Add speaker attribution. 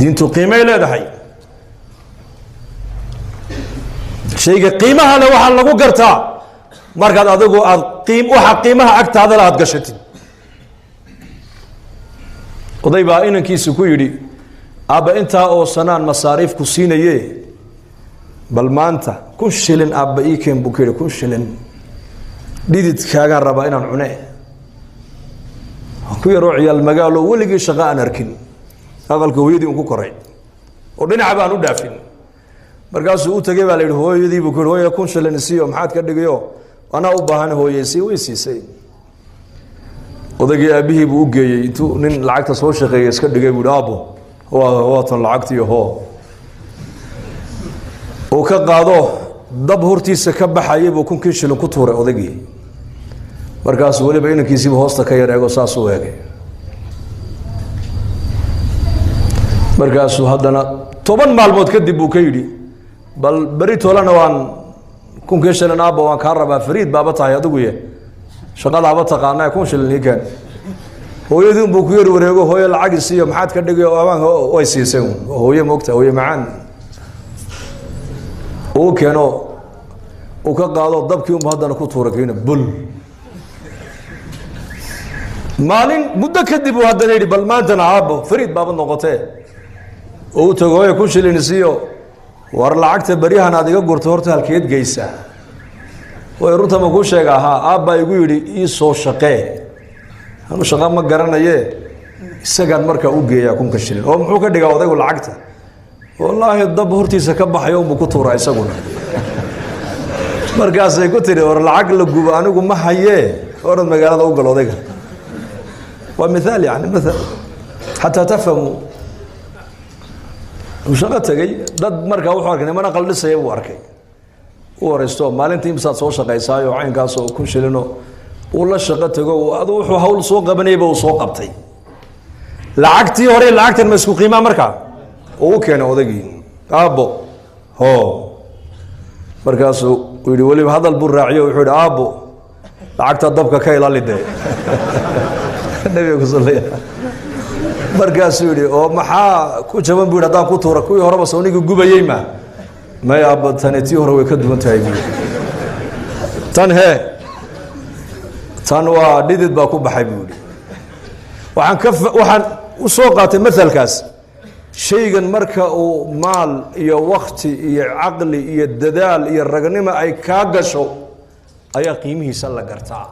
Speaker 1: diintu qiimay leedahay shayga qiimaha leh waxa lagu gartaa markaad adigu aad waxa qiimaha agtaada la had gashatid oday baa inankiisu ku yidhi aabba intaa oo sanaan masaariif ku siinaye bal maanta 1,000 shilin aabba ii keen buu ku yidhi 1,000 shilin dhididkaagaan rabaa inaan cune ku yaroo ciyaal magaalo weligii shaqo aan arkin aqalka hooyadii ku koray oo dhinaca baan u dhaafin markaasuu u tagay baa la yidhi hooyadii buu ku yidhi hooyo 1,000 shilin siiyo maxaad ka dhigayo anaa u baahan hooyaysi way siisay odagii aabihii buu u geeyey intuu nin lacagta soo shaqeeyay iska dhigay buu aabo waa tan lacagtii hoo oo ka qaado dab hortiisa ka baxayay buu 1,000 shilin ku tuuray odagii markaas waliba inankiisiiba hoosta ka yar eego saas u eegay markaasuu haddana 10 maalmood kadib buu ka yidhi bal beri toolana waan 1,000 shilin aabba waan kaa rabaa fariid baaba tahay adigu ye shaqadaaba taqaanaa 1,000 shilin ii keen hooyadii buu ku yar wareego hooyo lacag isiiyo maxaad ka dhigay oo amaan way siisay hooyo moogta hooyo macaan oo keeno oo ka qaado dabkii uu haddana ku tuuray kiina bul maalin muddo kadib uu haddana yidhi bal maantana aabbo fariid baaba noqotee oo tago hooyo 1,000 shilin isiiyo war lacagta bariyahan aad iga gurto horta halkeed geysaa way runta ma ku sheegaa aabba igu yidhi ii soo shaqee anu shaqa ma garanaye isagaan markaa u geeyaa 1,000 shilin oo muxuu ka dhigaa odaygu lacagta wallaahi dab hortiisa ka baxayo buu ku tuuraa isaguna markaasay ku tiri war lacag la gubo anigu ma hayee orad magaalada u gal odayga waa mithaal yani mithaal xataa tafhamu shaqa tagay dad markaa wuxuu arkay nimana qaldhisaya buu arkay u waraysto maalintii imsaad soo shaqaysaayo caynkaas oo 1,000 shilino uu la shaqo tago adu wuxuu hawl soo qabanayba uu soo qabtay lacagtii hore lacagtan ma isku qiimaa markaa uu keenay odagii aabbo hoo markaasuu yidhi weliba hadal buu raaciyo wuxuu yidhi aabbo lacagta dabka ka ilaali dee nabiga ku sallaya markaasuu yidhi oo maxaa ku jaban buu yidhi haddaan ku tuura kuwii horeba soonigii gubayey ma may aabbo tani tii hore way ka duwan tahay buu tan hee tan waa dhidid baa ku baxay buu yidhi waxaan u soo qaatay mathalkaas shaygan marka uu maal iyo waqti iyo caqli iyo dadaal iyo ragnimo ay kaa gasho ayaa qiimihiisa la gartaa